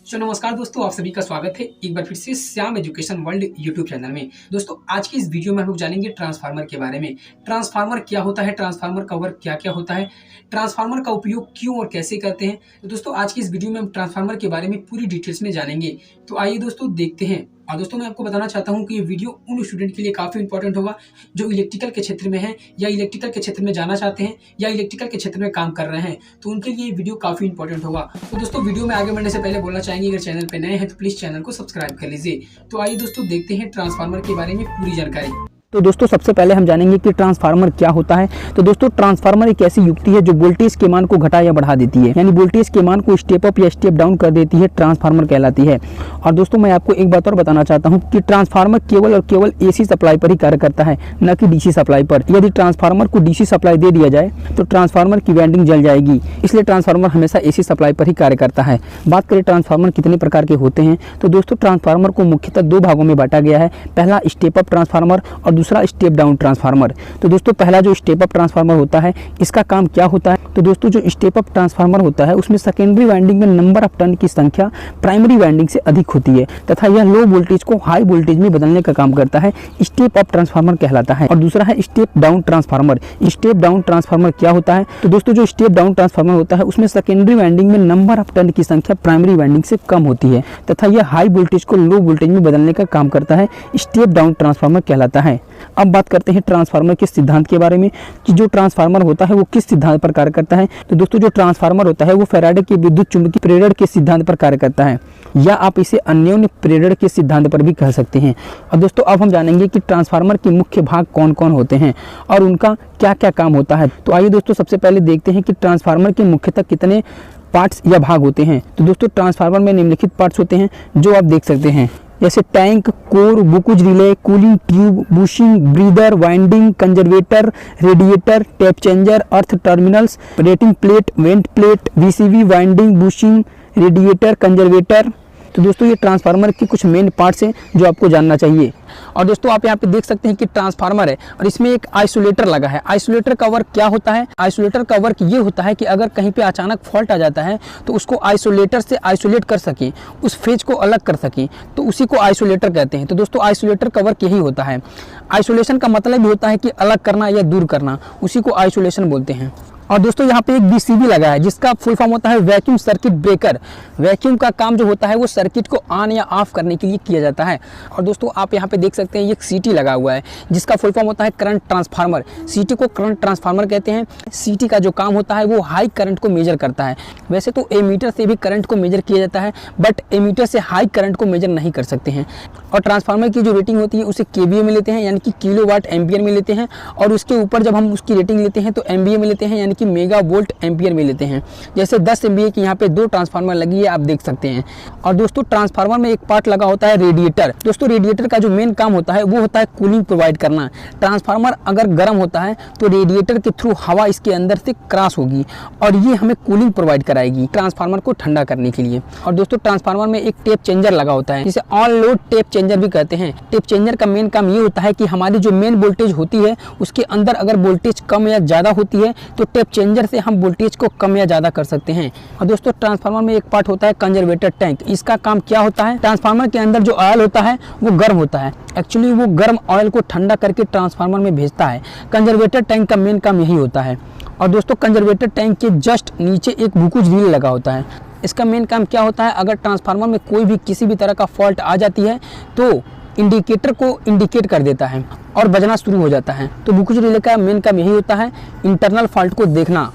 नमस्कार दोस्तों, आप सभी का स्वागत है एक बार फिर से Shyam education world YouTube channel में। दोस्तों आज की इस वीडियो में हम लोग जानेंगे ट्रांसफार्मर के बारे में। ट्रांसफार्मर क्या होता है, ट्रांसफार्मर का वर्क क्या क्या होता है, ट्रांसफार्मर का उपयोग क्यों और कैसे करते हैं। तो दोस्तों आज की इस वीडियो में हम ट्रांसफार्मर के बारे में पूरी डिटेल्स में जानेंगे। तो आइए दोस्तों देखते हैं। और दोस्तों मैं आपको बताना चाहता हूं कि ये वीडियो उन स्टूडेंट के लिए काफ़ी इंपॉर्टेंट होगा जो इलेक्ट्रिकल के क्षेत्र में हैं या इलेक्ट्रिकल के क्षेत्र में जाना चाहते हैं या इलेक्ट्रिकल के क्षेत्र में काम कर रहे हैं, तो उनके लिए ये वीडियो काफ़ी इंपॉर्टेंट होगा। तो दोस्तों वीडियो में आगे बढ़ने से पहले बोलना चाहेंगे, अगर चैनल पे नए हैं तो प्लीज़ चैनल को सब्सक्राइब कर लीजिए। तो आइए दोस्तों देखते हैं ट्रांसफार्मर के बारे में पूरी जानकारी। तो दोस्तों सबसे पहले हम जानेंगे कि ट्रांसफार्मर क्या होता है। तो दोस्तों ट्रांसफार्मर एक ऐसी युक्ति है जो वोल्टेज के मान को घटा या बढ़ा देती है, यानी वोल्टेज के मान को स्टेप अप या स्टेप डाउन कर देती है, ट्रांसफार्मर कहलाती है। और दोस्तों मैं आपको एक बात और बताना चाहता हूं कि ट्रांसफार्मर केवल और केवल एसी सप्लाई पर ही कार्य करता है, न कि डीसी सप्लाई पर। यदि ट्रांसफार्मर को डीसी सप्लाई दे दिया जाए तो ट्रांसफार्मर की वाइंडिंग जल जाएगी, इसलिए ट्रांसफार्मर हमेशा एसी सप्लाई पर ही कार्य करता है। बात करें ट्रांसफार्मर कितने प्रकार के होते हैं, तो दोस्तों ट्रांसफार्मर को मुख्यतः दो भागों में बांटा गया है। पहला स्टेप अप ट्रांसफार्मर और दूसरा स्टेप डाउन ट्रांसफार्मर। तो दोस्तों पहला जो स्टेप अप ट्रांसफार्मर होता है, इसका काम क्या होता है, तो दोस्तों जो स्टेप अप ट्रांसफार्मर होता है उसमें सेकेंडरी वाइंडिंग में नंबर ऑफ टर्न की संख्या प्राइमरी वाइंडिंग से अधिक होती है तथा यह लो वोल्टेज को हाई वोल्टेज में बदलने का काम करता है, स्टेप अप ट्रांसफार्मर कहलाता है। और दूसरा है step down transformer. Step down transformer क्या होता है, तो दोस्तों जो स्टेप डाउन ट्रांसफार्मर होता है उसमें सेकेंडरी वाइंडिंग में नंबर ऑफ टर्न की संख्या प्राइमरी वाइंडिंग से कम होती है तथा यह हाई वोल्टेज को लो वोल्टेज में बदलने का काम करता है, स्टेप डाउन ट्रांसफार्मर कहलाता है। अब बात करते हैं ट्रांसफार्मर के सिद्धांत के बारे में कि जो ट्रांसफार्मर होता है वो किस सिद्धांत पर कार्य करता है। तो दोस्तों जो ट्रांसफार्मर होता है वो फैराडे के विद्युत चुंबकीय प्रेरण के सिद्धांत पर कार्य करता है, या आप इसे अन्योन्य प्रेरण के सिद्धांत पर भी कह सकते हैं। और दोस्तों अब हम जानेंगे कि ट्रांसफार्मर के मुख्य भाग कौन कौन होते हैं और उनका क्या क्या काम होता है। तो आइए दोस्तों सबसे पहले देखते हैं कि ट्रांसफार्मर के मुख्यतः कितने पार्ट्स या भाग होते हैं। तो दोस्तों ट्रांसफार्मर में निम्नलिखित पार्ट्स होते हैं जो आप देख सकते हैं, जैसे tank, core, Buchholz relay, cooling tube, bushing, breather, winding, conservator, radiator, tap changer, earth terminals, rating plate, vent plate, VCV, winding, bushing, radiator, conservator. तो दोस्तों ये ट्रांसफार्मर के कुछ मेन पार्ट्स हैं जो आपको जानना चाहिए। और दोस्तों आप यहाँ पे देख सकते हैं कि ट्रांसफार्मर है और इसमें एक आइसोलेटर लगा है। आइसोलेटर का वर्क क्या होता है, आइसोलेटर का वर्क ये होता है कि अगर कहीं पे अचानक फॉल्ट आ जाता है तो उसको आइसोलेटर से आइसोलेट कर सकें, उस फेज को अलग कर सकें, तो उसी को आइसोलेटर कहते हैं। तो दोस्तों आइसोलेटर का वर्क यही होता है। आइसोलेशन का मतलब भी होता है कि अलग करना या दूर करना, उसी को आइसोलेशन बोलते हैं। और दोस्तों यहाँ पे एक बीसीबी लगा है जिसका फुल फॉर्म होता है वैक्यूम सर्किट ब्रेकर। वैक्यूम का काम जो होता है वो सर्किट को ऑन या ऑफ करने के लिए किया जाता है। और दोस्तों आप यहाँ पे देख सकते हैं एक सीटी लगा हुआ है जिसका फुल फॉर्म होता है करंट ट्रांसफार्मर। सीटी को करंट ट्रांसफार्मर कहते हैं। सीटी का जो काम होता है वो हाई करंट को मेजर करता है। वैसे तो एमीटर से भी करंट को मेजर किया जाता है, बट एमीटर से हाई करंट को मेजर नहीं कर सकते हैं। और ट्रांसफार्मर की जो रेटिंग होती है उसे केवीए में लेते हैं, यानी कि किलोवाट एम्पियर में लेते हैं, और उसके ऊपर जब हम उसकी रेटिंग लेते हैं तो एमवीए में लेते हैं, यानी कि मेगा वोल्ट एम्पियर में लेते हैं। जैसे 10 एमवीए की यहाँ पे दो ट्रांसफार्मर लगी है, आप देख सकते हैं। और दोस्तों ट्रांसफार्मर में एक पार्ट लगा होता है रेडिएटर। दोस्तों रेडिएटर का जो मेन काम होता है वो होता है कूलिंग प्रोवाइड करना। ट्रांसफार्मर अगर गर्म होता है तो रेडिएटर के थ्रू हवा इसके अंदर से क्रॉस होगी और ये हमें कूलिंग प्रोवाइड कराएगी ट्रांसफार्मर को ठंडा करने के लिए। और दोस्तों ट्रांसफार्मर में एक टेप चेंजर लगा होता है जिसे ऑन लोड टेप चेंजर भी कहते हैं। टेप चेंजर का मेन काम ये होता है कि हमारी जो मेन वोल्टेज होती है उसके अंदर अगर वोल्टेज कम या ज़्यादा होती है तो टेप चेंजर से हम वोल्टेज को कम या ज़्यादा कर सकते हैं। और दोस्तों ट्रांसफार्मर में एक पार्ट होता है कंजर्वेटर टैंक। इसका काम क्या होता है, ट्रांसफार्मर के अंदर जो ऑयल होता है वो गर्म होता है, एक्चुअली वो गर्म ऑयल को ठंडा करके ट्रांसफार्मर में भेजता है। कंजर्वेटर टैंक का मेन काम यही होता है। और दोस्तों कंजर्वेटर टैंक के जस्ट नीचे एक बुकुज रिले लगा होता है। इसका मेन काम क्या होता है, अगर ट्रांसफार्मर में कोई भी किसी भी तरह का फॉल्ट आ जाती है तो इंडिकेटर को इंडिकेट कर देता है और बजना शुरू हो जाता है। तो बुकुज रिले का मेन काम यही होता है, इंटरनल फॉल्ट को देखना।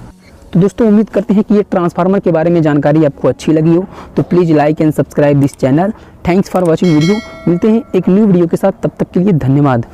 तो दोस्तों उम्मीद करते हैं कि ये ट्रांसफार्मर के बारे में जानकारी आपको अच्छी लगी हो, तो please like and subscribe this channel. Thanks for watching video. मिलते हैं एक न्यू वीडियो के साथ, तब तक के लिए धन्यवाद।